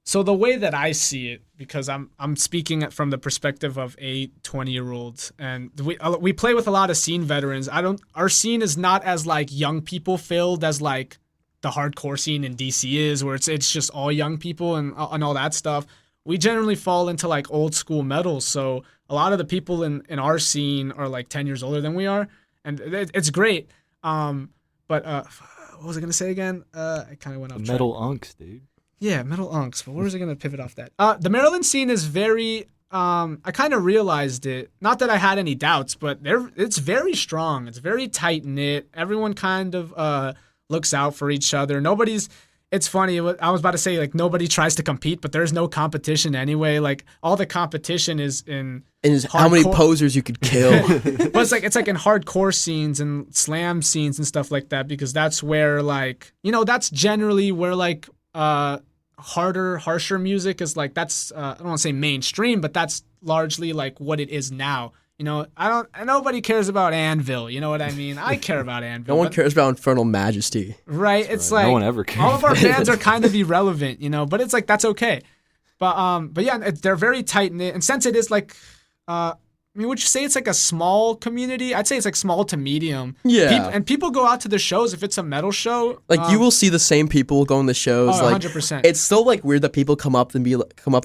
So the way that I see it, because I'm speaking from the perspective of a 20-year-old, and we play with a lot of scene veterans. Our scene is not as like young people filled as like the hardcore scene in DC is, where it's just all young people and all that stuff. we generally fall into like old school metal. So a lot of the people in our scene are like 10 years older than we are, and it's great. But what was I gonna say again? I kind of went off track. Metal unks, dude. Yeah, metal unks. But where was I gonna pivot off that? The Maryland scene is very. I kind of realized it. Not that I had any doubts, but it's very strong. It's very tight knit. Everyone kind of looks out for each other. It's funny. I was about to say like nobody tries to compete, but there's no competition anyway. Like all the competition is in how many posers you could kill. But it's like in hardcore scenes and slam scenes and stuff like that, because that's where like that's generally where like harsher music is like that's I don't want to say mainstream, but that's largely like what it is now. Nobody cares about Anvil. You know what I mean? I care about Anvil. No one cares about Infernal Majesty. Right? It's like no one ever cares. All of our bands are kind of irrelevant, but it's like that's okay. But yeah, they're very tight knit, and since it is like, would you say it's like a small community? I'd say it's like small to medium. Yeah. And people go out to the shows if it's a metal show. Like you will see the same people going to shows. Oh, like 100%. It's still like weird that people come up to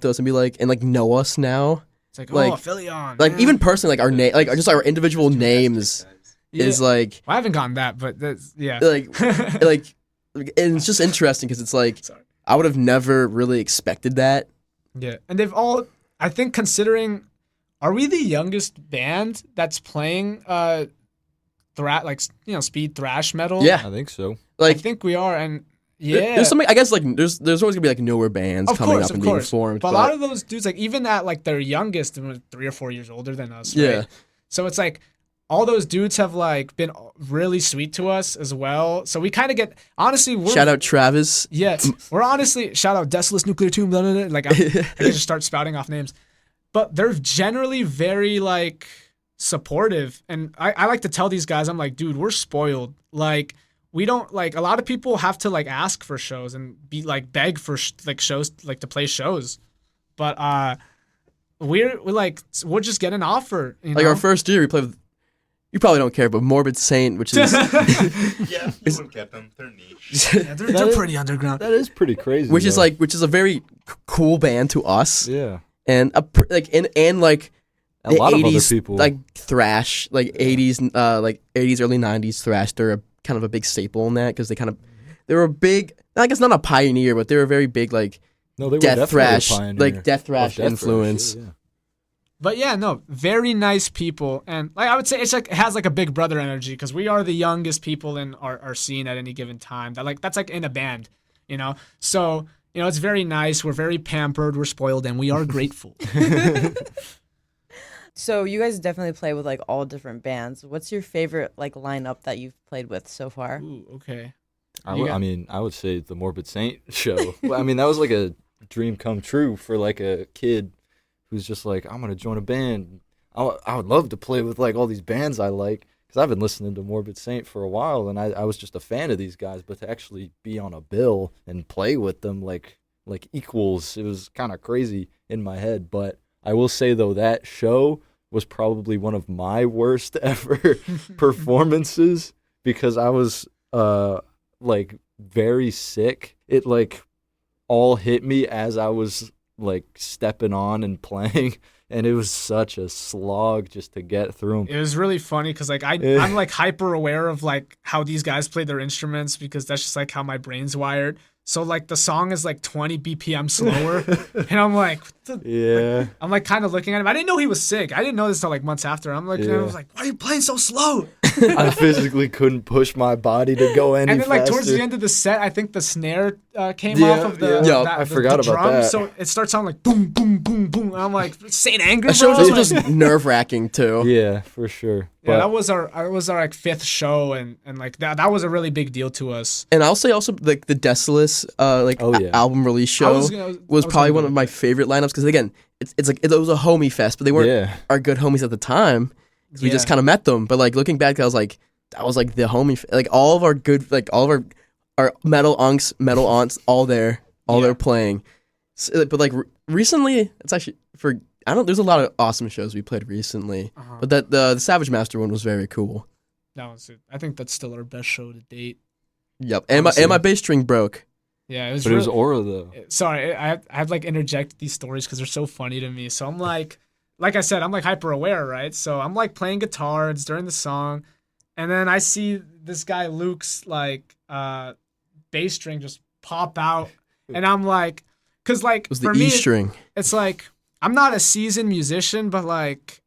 us and be like, and like know us now. It's like, Aphellion. Like even personally, like our name, like just our individual names is like. Well, I haven't gotten that, but that's, yeah. Like, and it's just interesting because it's like I would have never really expected that. Yeah, and they've all. I think considering, are we the youngest band that's playing speed thrash metal? Yeah, I think so. Like I think we are, and. Yeah, there's something. I guess like there's always gonna be like newer bands coming up and being formed. But a lot of those dudes, like even at like their youngest, and 3 or 4 years older than us. Right? Yeah. So it's like all those dudes have like been really sweet to us as well. So we kind of get honestly. Shout out Travis. Yeah, we're honestly shout out Desolate Nuclear Tomb. Blah, blah, blah. Like I just start spouting off names, but they're generally very like supportive, and I like to tell these guys, I'm like, dude, we're spoiled. Like. We don't like a lot of people have to like ask for shows and be like beg for like shows like to play shows, but we're we'll just get an offer. Like our first year we played with, you probably don't care, but Morbid Saint, which is yeah, you wouldn't get them. They're niche. Yeah, they're pretty underground. That is pretty crazy. Which is a very cool band to us. Yeah, and and like. A lot 80s, of other people like thrash, like 80s, early 90s thrash. They're kind of a big staple in that because they were a big. I guess not a pioneer, but they were a very big like death thrash, like death thrash influence. Yeah. But yeah, no, very nice people, and like I would say, it's like it has like a big brother energy because we are the youngest people in our scene at any given time. That's like in a band, So it's very nice. We're very pampered. We're spoiled, and we are grateful. So you guys definitely play with like all different bands. What's your favorite like lineup that you've played with so far? Ooh, okay. I would say the Morbid Saint show. I mean, that was like a dream come true for like a kid who's just like, I'm gonna join a band. I would love to play with like all these bands I like because I've been listening to Morbid Saint for a while and I was just a fan of these guys. But to actually be on a bill and play with them like equals, it was kind of crazy in my head. But I will say, though, that show was probably one of my worst ever performances because I was, very sick. It, all hit me as I was, stepping on and playing, and it was such a slog just to get through them. It was really funny because, I'm, hyper aware of, how these guys play their instruments because that's just, how my brain's wired. So, the song is, 20 BPM slower. And I'm like, what the? Yeah. I'm, kind of looking at him. I didn't know he was sick. I didn't know this until, months after. I was like, why are you playing so slow? I physically couldn't push my body to go any faster. And then, towards the end of the set, I think the snare came off of the, I forgot the about drum. that. So it starts sounding like boom, boom, boom, boom. And I'm like, Saint Anger, that show bro? was just nerve-wracking, too. Yeah, for sure. Yeah, that was our fifth show, and that was a really big deal to us. And I'll say also the Desolate album release show was probably one of my favorite lineups because again, it was a homie fest, but they weren't our good homies at the time. We just kind of met them, but looking back, I was like, that was the homie, all of our good, all of our metal unks, metal aunts, all there playing. So, but recently, it's actually there's a lot of awesome shows we played recently, but the Savage Master one was very cool. I think that's still our best show to date. Yep, and my bass string broke. Yeah, it was. But it was Aura though. Sorry, I've like interjected these stories because they're so funny to me. So I'm like I said, I'm like hyper aware, right? So I'm like playing guitar. It's during the song, and then I see this guy Luke's like bass string just pop out, and I'm like, cause like It was for the me, E string. it's like I'm not a seasoned musician, but like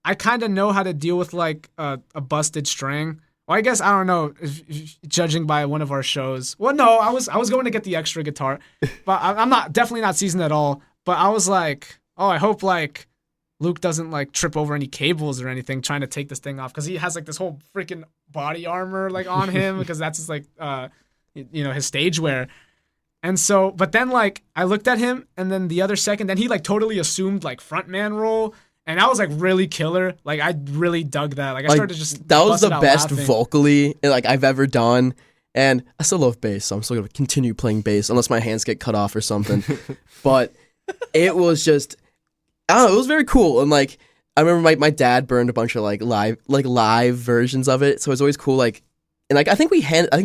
I kind of know how to deal with like a busted string. Well, I guess I don't know, if judging by one of our shows. Well, no, I was going to get the extra guitar, but I'm definitely not seasoned at all. But I was like, oh, I hope like Luke doesn't like trip over any cables or anything trying to take this thing off, because he has like this whole freaking body armor like on him because that's his like his stage wear. And so, but then like I looked at him, and then the other second, then he like totally assumed like frontman role. And that was like really killer. Like I really dug that. Like I started just that was the busting out best laughing. vocally like I've ever done. And I still love bass, so I'm still gonna continue playing bass unless my hands get cut off or something. But it was just, I don't know, it was very cool. And like I remember my dad burned a bunch of like live versions of it, so it was always cool. Like, and like I think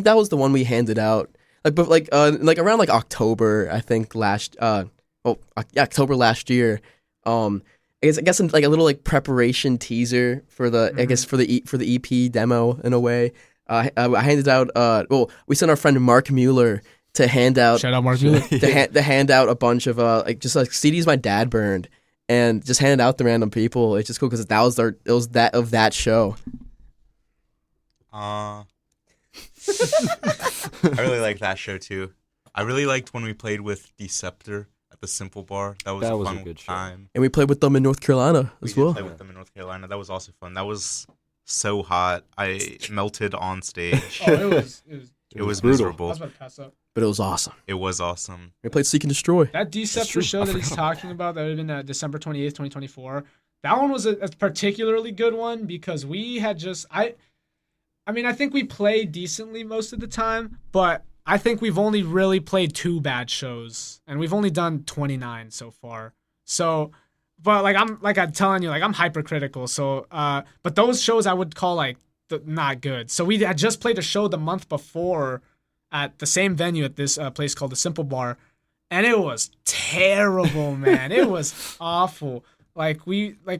that was the one we handed out. Like, but like around like October, I think October last year. I guess like a little like preparation teaser for the I guess for the EP demo in a way. I handed out. We sent our friend Mark Mueller to hand out. Shout out Mark Mueller. to hand out a bunch of like just like CDs my dad burned, and just handed out to random people. It's just cool because it was that show. I really like that show too. I really liked when we played with Deceptor at the Simple Bar. That was a fun good show. time. And we played with them in North Carolina as We well. did play with them in North Carolina. That was also fun. That was so hot. I melted on stage. Oh, it was It was brutal. I miserable. was about to pass up. But it was awesome. It was awesome. We played Seek and Destroy. That Deceptor true. show I that he's forgot about talking about, that would have been December 28th, 2024. That one was a particularly good one because we had just I mean, I think we played decently most of the time, but I think we've only really played 2 bad shows, and we've only done 29 so far. So, but I'm telling you, like I'm hypercritical. So, but those shows I would call like not good. So we had just played a show the month before at the same venue at this place called the Simple Bar, and it was terrible, man. It was awful. Like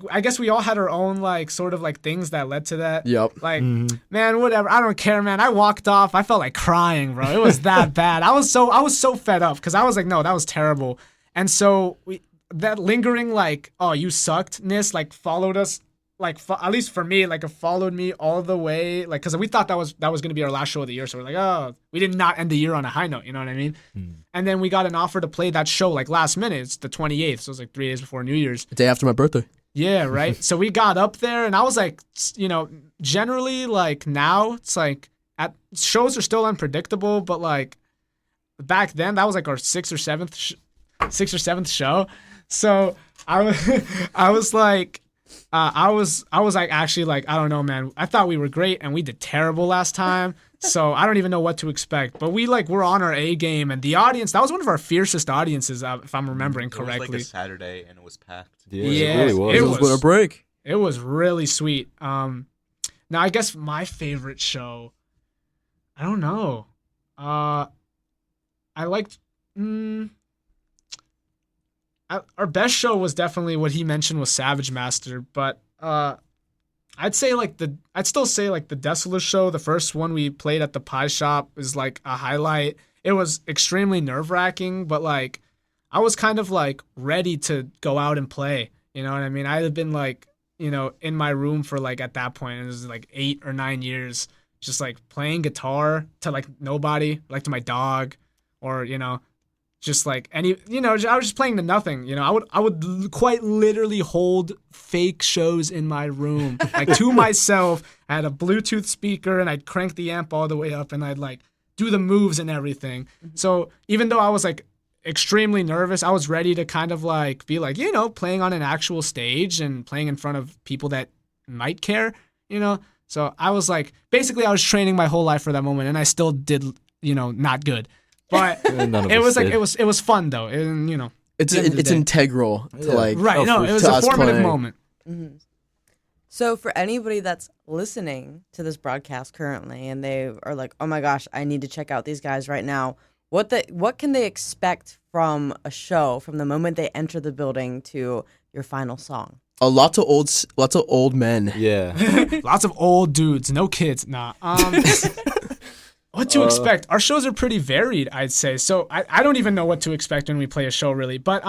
I guess we all had our own like sort of like things that led to that. Yep. Like, man, whatever. I don't care, man. I walked off. I felt like crying, bro. It was that bad. I was so fed up because I was like, no, that was terrible. And so that lingering like, oh, you suckedness like followed us. Like at least for me, like it followed me all the way. Like because we thought that was gonna be our last show of the year, so we're like, oh, we did not end the year on a high note. You know what I mean? And then we got an offer to play that show like last minute. It's the 28th, so it was like 3 days before New Year's. The day after my birthday. Yeah, right. So we got up there, and I was like, generally like now it's like shows are still unpredictable, but like back then that was like our sixth or seventh show. So I was like. I was like actually like I don't know, man. I thought we were great and we did terrible last time, so I don't even know what to expect. But we were on our A game, and the audience, that was one of our fiercest audiences, if I'm remembering correctly. It was like a Saturday and it was packed. Yeah, it really was. it It was winter break. It was really sweet. Now I guess my favorite show, I don't know. I liked. Our best show was definitely what he mentioned was Savage Master, but I'd still say like the Desolate show, the first one we played at the pie shop, is like a highlight. It was extremely nerve-wracking, but like I was kind of like ready to go out and play. You know what I mean? I had been like, in my room for like at that point, it was like 8 or 9 years, just like playing guitar to like nobody, like to my dog, or just like I was just playing to nothing. I would quite literally hold fake shows in my room, like to myself. I had a Bluetooth speaker and I'd crank the amp all the way up and I'd like do the moves and everything. So even though I was like extremely nervous, I was ready to kind of like be like, playing on an actual stage and playing in front of people that might care, So I was like, basically I was training my whole life for that moment, and I still did, not good. But it was fun though, and It's integral to like right. No, it was to a us formative playing. moment. Mm-hmm. So for anybody that's listening to this broadcast currently and they are like, oh my gosh, I need to check out these guys right now, what can they expect from a show from the moment they enter the building to your final song? Lots of old men. Yeah. Lots of old dudes, no kids. Nah. What to expect? Our shows are pretty varied, I'd say. So I don't even know what to expect when we play a show, really. But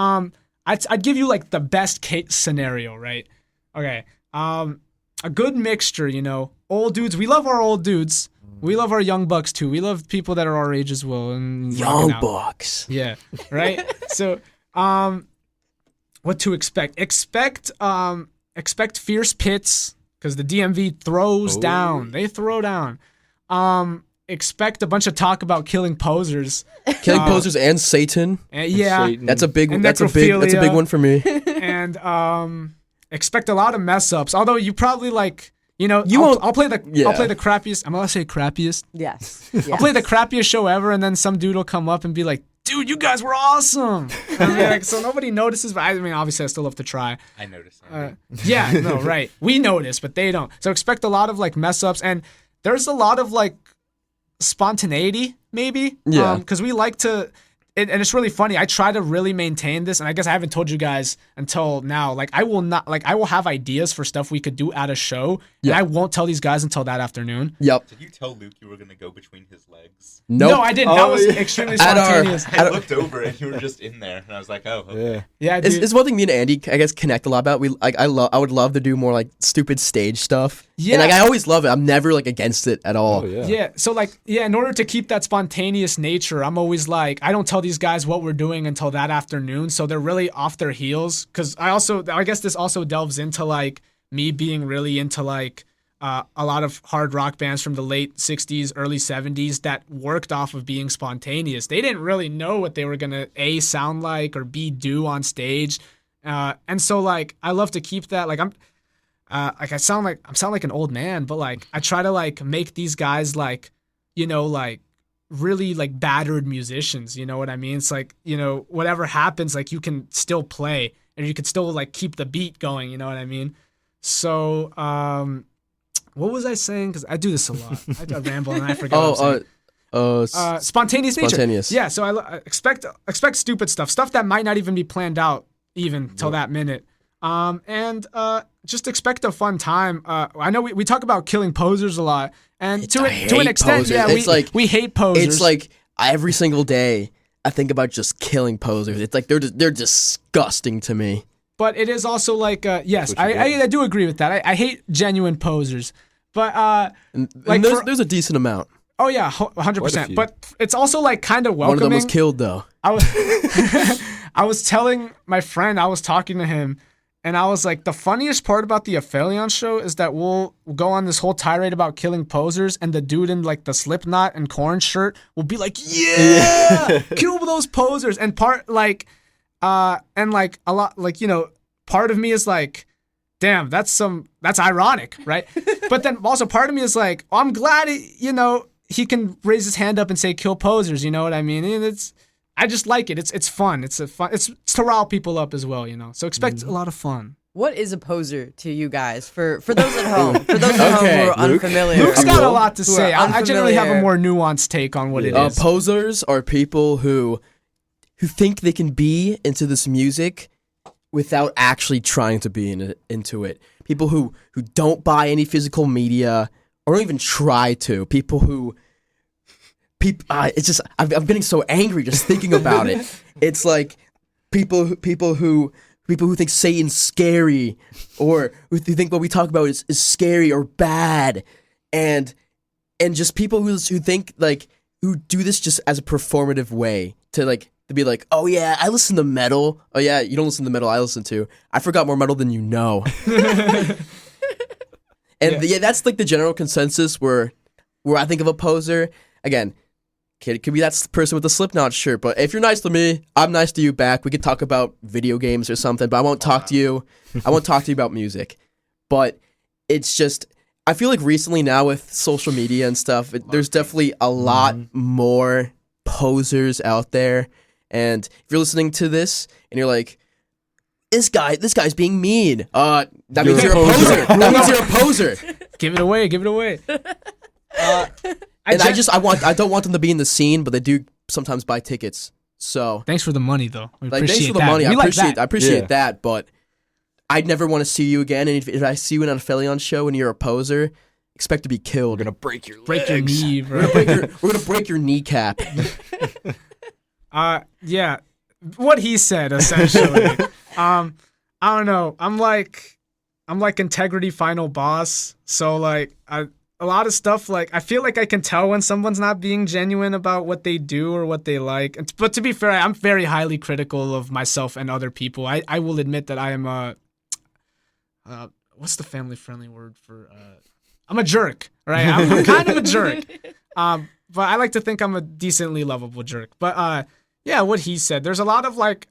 I'd give you like the best case scenario, right? Okay. A good mixture, you know. Old dudes. We love our old dudes. We love our young bucks too. We love people that are our age as well. And Young bucks. Yeah. Right. So, what to expect? Expect fierce pits because the DMV throws down. They throw down. Expect a bunch of talk about killing posers. Killing posers and Satan. Yeah. Satan. That's a big And that's a big one for me. And expect a lot of mess ups. Although you probably like, you know, I'll play the crappiest. I'm allowed to say crappiest. Yes. I'll play the crappiest show ever, and then some dude will come up and be like, "Dude, you guys were awesome." And I'll be like, so nobody notices, but I mean, obviously, I still love to try. I noticed. Yeah, no, right. We notice, but they don't. So expect a lot of like mess ups, and there's a lot of like spontaneity, maybe. Yeah. Because we like to. And it's really funny. I try to really maintain this, and I guess I haven't told you guys until now. Like, I will have ideas for stuff we could do at a show, and I won't tell these guys until that afternoon. Yep. Did you tell Luke you were gonna go between his legs? Nope. No, I didn't. That was extremely spontaneous. I looked over and you were just in there, and I was like, oh, okay. Yeah, dude. It's one thing me and Andy, I guess, connect a lot about. I would love to do more like stupid stage stuff. Yeah. And like I always love it. I'm never like against it at all. Oh, yeah. Yeah, so like, in order to keep that spontaneous nature, I'm always like, I don't tell these guys what we're doing until that afternoon, so they're really off their heels. Because I guess this also delves into like me being really into like a lot of hard rock bands from the late 60s, early 70s that worked off of being spontaneous. They didn't really know what they were gonna A, sound like, or B, do on stage. And so like, I love to keep that. Like I sound like an old man, but like I try to like make these guys like, you know, like really like battered musicians, you know what I mean? It's like, you know, whatever happens, like you can still play and you can still like keep the beat going, you know what I mean? So, what was I saying? Because I do this a lot. I ramble and I forget. Spontaneous nature. Spontaneous. Yeah. So I expect stupid stuff that might not even be planned out even till that minute. And just expect a fun time. I know we talk about killing posers a lot, and to an extent, posers. Yeah, we hate posers. It's like every single day I think about just killing posers. It's like they're disgusting to me. But it is also like, yes, I do agree with that. I hate genuine posers, but like there's a decent amount. Oh yeah, 100%. But it's also like kind of welcoming. One of them was killed though. I was telling my friend, I was talking to him, and I was like, the funniest part about the Aphellion show is that we'll go on this whole tirade about killing posers, and the dude in like the Slipknot and Korn shirt will be like, yeah, kill those posers. And and like a lot, like, you know, part of me is like, damn, that's ironic, right? But then also part of me is like, oh, I'm glad he can raise his hand up and say kill posers, you know what I mean? And I just like it. It's fun. It's to rile people up as well, you know. So expect a lot of fun. What is a poser to you guys? For those at home, who are unfamiliar. Luke's got a lot to say. I generally have a more nuanced take on what it is. Posers are people who think they can be into this music without actually trying to be into it. People who don't buy any physical media or don't even try to. It's just I'm getting so angry just thinking about it. It's like people who think Satan's scary, or who think what we talk about is scary or bad, and just people who think like who do this just as a performative way to be like, oh yeah, I listen to metal. Oh yeah, you don't listen to the metal I listen to. I forgot more metal than you know. And yeah, that's like the general consensus where I think of a poser. Again, it could be that person with the Slipknot shirt, but if you're nice to me, I'm nice to you back. We could talk about video games or something, but I won't talk to you. I won't talk to you about music. But it's just, I feel like recently now with social media and stuff, there's definitely a lot more posers out there. And if you're listening to this and you're like, this guy's being mean. That means you're a poser. That means you're a poser. Give it away. I don't want them to be in the scene, but they do sometimes buy tickets. So Thanks for the money, though. We like, appreciate thanks for the that. money. We I like appreciate that. I appreciate Yeah. that, but I'd never want to see you again. And if I see you in an Aphellion show and you're a poser, expect to be We're killed. gonna break your Break your legs. knee, We're bro. gonna break your kneecap. Yeah, what he said essentially. I don't know. I'm like integrity final boss. So like a lot of stuff, like I feel like I can tell when someone's not being genuine about what they do or what they like. But to be fair, I'm very highly critical of myself and other people. I will admit that I am a what's the family friendly word for I'm a jerk, right? I'm kind of a jerk. But I like to think I'm a decently lovable jerk. But yeah, what he said. There's a lot of like,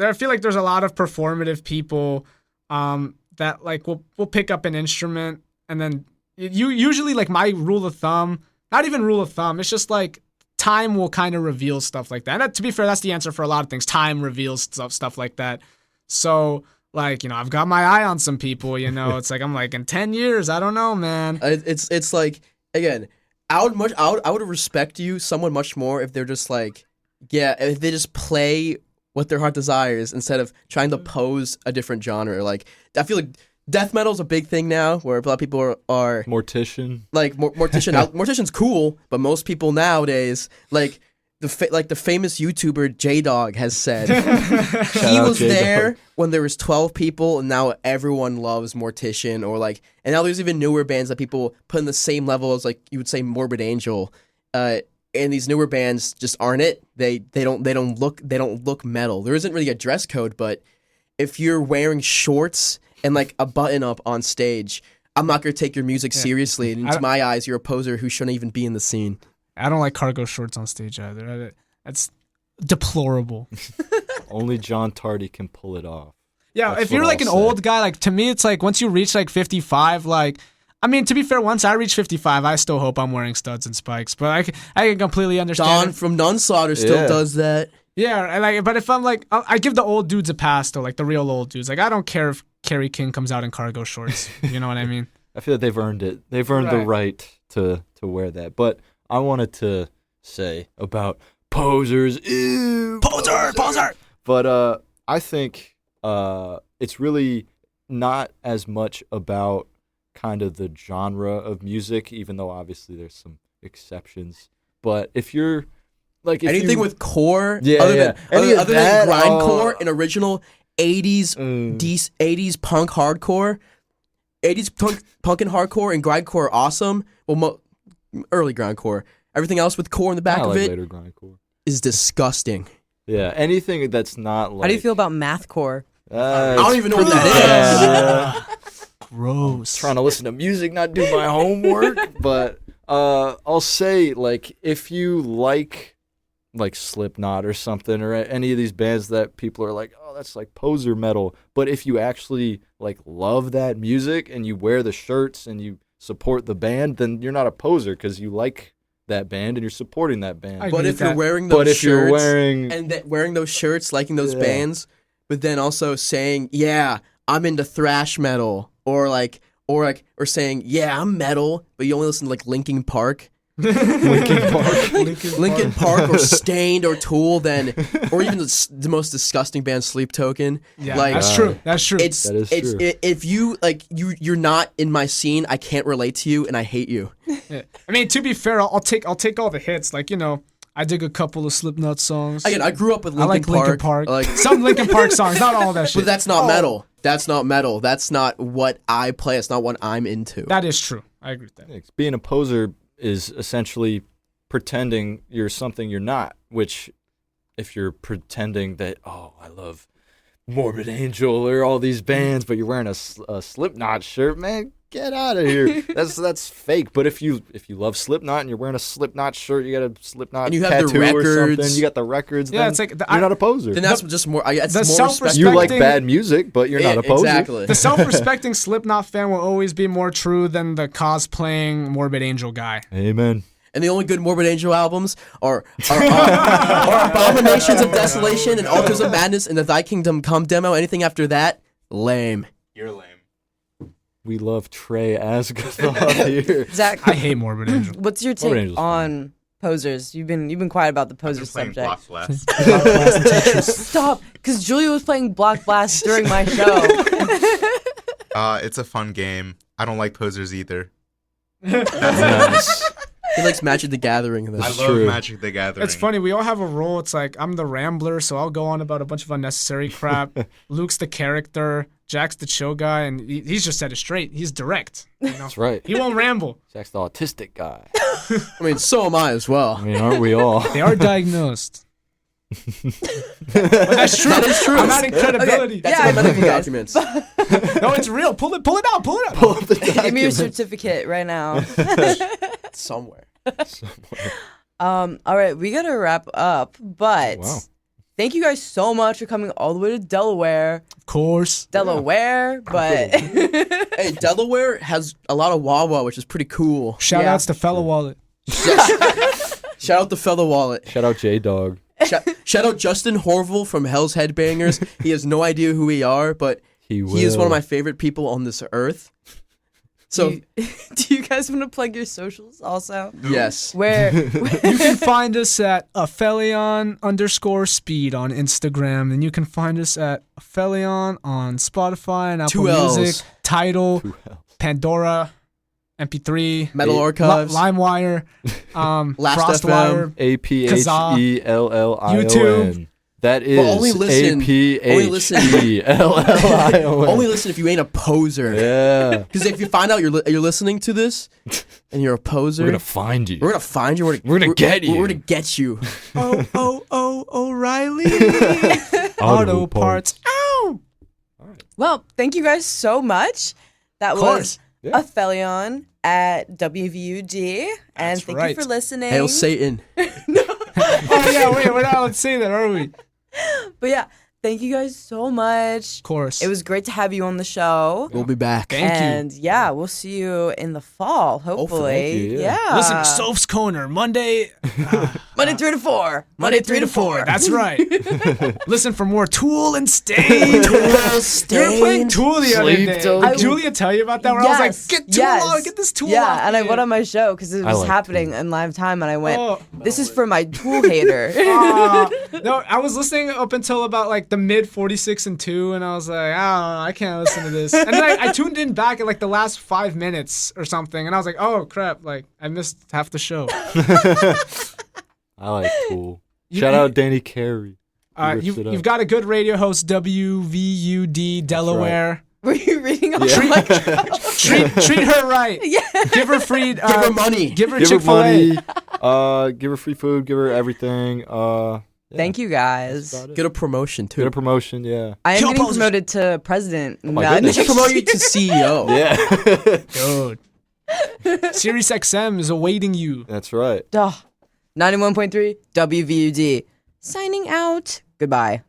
I feel like there's a lot of performative people that like will pick up an instrument and then you usually like my rule of thumb, not even rule of thumb. It's just like time will kind of reveal stuff like that. And that, to be fair, that's the answer for a lot of things. Time reveals stuff like that. So like, I've got my eye on some people, it's like, I'm like in 10 years, I don't know, man. It's like, again, I would respect you somewhat much more if they're just like, yeah, if they just play what their heart desires instead of trying to pose a different genre. Like, I feel like death metal's a big thing now, where a lot of people are Mortician. like Mortician. Mortician's cool, but most people nowadays, like the famous YouTuber J-Dog has said, he out was J-Dog. there when there was 12 people, and now everyone loves Mortician, or like, and now there's even newer bands that people put in the same level as, like, you would say Morbid Angel. And these newer bands just aren't it. They don't look metal. There isn't really a dress code, but if you're wearing shorts and like a button up on stage, I'm not gonna take your music seriously. And into my eyes, you're a poser who shouldn't even be in the scene. I don't like cargo shorts on stage either. That's deplorable. Only John Tardy can pull it off. Yeah, That's if you're what like I'll an say. old guy, like to me, it's like once you reach like 55, like, I mean, to be fair, once I reach 55, I still hope I'm wearing studs and spikes. But I can completely understand. Don it. from Nunslaughter still Yeah. does that. Yeah, and like, but if I'm like, I give the old dudes a pass though, like the real old dudes. Like I don't care if Kerry King comes out in cargo shorts. You know what I mean? I feel like they've earned it. They've earned the right to wear that. But I wanted to say about posers. Ew, Poser. But I think it's really not as much about kind of the genre of music, even though obviously there's some exceptions. But if you're like Anything with core, Yeah, other yeah. than Any of other that, than grindcore and original 80s Mm. 80s punk hardcore, 80s punk and hardcore and grindcore are awesome. Well, early grindcore. Everything else with core in the back I of like it later grindcore. is disgusting. Yeah, anything that's not like. How do you feel about mathcore? I don't even know what that is. Gross. Trying to listen to music, not do my homework. But I'll say, like, if you like Slipknot or something, or any of these bands that people are like, oh, that's like poser metal. But if you actually like love that music and you wear the shirts and you support the band, then you're not a poser because you like that band and you're supporting that band. I But agree if with you're that. wearing those But if shirts you're wearing and wearing those shirts, liking those Yeah. bands, but then also saying, "Yeah, I'm into thrash metal," or saying, "Yeah, I'm metal," but you only listen to like Linkin Park. Linkin Park or Stained or Tool, then, or even the most disgusting band, Sleep Token. Yeah, like that's true. That's true. That is true. If you like you're not in my scene, I can't relate to you, and I hate you. Yeah. I mean, to be fair, I'll take all the hits. Like, I dig a couple of Slipknot songs. Again, I grew up with I Linkin like Park. Linkin Park. Like, Some Linkin Park songs, not all that shit. but that's not metal. That's not metal. That's not what I play. It's not what I'm into. That is true. I agree with that. being a poser is essentially pretending you're something you're not, which if you're pretending that, oh, I love Morbid Angel or all these bands, but you're wearing a Slipknot shirt, man, get out of here. That's fake. But if you love Slipknot and you're wearing a Slipknot shirt, you got a Slipknot And you have the tattoo or records. something, you got the records, Yeah, then it's like you're not a poser. then that's just more. It's the more self-respect- respect. You like respecting- bad music, but you're not a poser. Exactly. The self-respecting Slipknot fan will always be more true than the cosplaying Morbid Angel guy. Amen. And the only good Morbid Angel albums are Abominations of Desolation and Altars of Madness and the Thy Kingdom Come demo. Anything after that, lame. You're lame. We love Trey Asgoth here. Zach, I hate Morbid Angel. what's your Morbid take Angel's on posers. You've been quiet about the I've poser been playing subject. Block Blast. Stop, because Julia was playing Block Blast during my show. It's a fun game. I don't like posers either. Nice. He likes Magic the Gathering. Though. I That's love true. Magic the Gathering. It's funny. We all have a role. It's like I'm the rambler, so I'll go on about a bunch of unnecessary crap. Luke's the character. Jack's the chill guy, and he's just said it straight. He's direct. You know? That's right. He won't ramble. Zach's the autistic guy. I mean, so am I as well. I mean, aren't we all? They are diagnosed. But that's true. That is true. I'm adding credibility. That's Yeah, in my I medical believe documents. No, it's real. Pull it out. Pull it out. Pull up the Give me your document. certificate right now. Somewhere. Somewhere. All right, we gotta wrap up, but Wow. thank you guys so much for coming all the way to Delaware. Of course. Delaware, but Hey, Delaware has a lot of Wawa, which is pretty cool. Shout Yeah. outs to Fellow Wallet. Shout out to Fellow Wallet. Shout out J-Dog. Shout out Justin Horville from Hell's Headbangers. He has no idea who we are, but He is one of my favorite people on this earth. So, do you guys want to plug your socials also? yes. Where You can find us at Aphellion_speed on Instagram, and you can find us at Aphellion on Spotify and Apple Two Ls. Music, Tidal, Who else? Pandora, MP3, Metal Archives. LimeWire, Last Frostwire. APHELLION. YouTube. That is only listen- APHELLION. Only listen if you ain't a poser. Yeah. Because if you find out you're listening to this and you're a poser, We're gonna find you. we're gonna find you. We're gonna get you. We're gonna get you. O'Reilly. Auto Parts. Ow! well, thank you guys so much. That Of was course. Yeah. Aphellion at WVUD, and That's thank right. you for listening. Hail Satan. Oh, yeah, wait, we're not allowed to say that, are we? But yeah, thank you guys so much. Of course. It was great to have you on the show. We'll be back. Thank you. and yeah, we'll see you in the fall, hopefully. thank you, yeah. Listen to Soph's Corner, Monday Monday 3 to 4. Monday 3 to 4. That's right. Listen for more Tool and Stain. You were playing Tool the other Sleep day. till- Did Julia tell you about that? Where I was like, get Tool on, get this Tool Yeah, off and I me. went on my show because it I was like happening in live time, and I went, Oh. this is for my Tool hater. No, I was listening up until about like the mid 46 and 2, and I was like, I don't know, I can't listen to this. And then I tuned in back at like the last 5 minutes or something, and I was like, oh crap, like I missed half the show. I like Tool. You- Shout you- out Danny Carey. He rips it up. You've got a good radio host, WVUD Delaware. Were you reading off Yeah. the mic? Treat her right. Yeah. Give her free. Give her money. Give her Give her Chick-fil-A. money. Give her free food. Give her everything. Yeah, Thank you guys. that's about it. Get a promotion too. Get a promotion. Yeah. I am Kill getting posers. promoted to president. my next goodness. They should promote you year. to CEO. Yeah. Dude. Sirius XM is awaiting you. That's right. Duh. 91.3 WVUD. Signing out. Goodbye.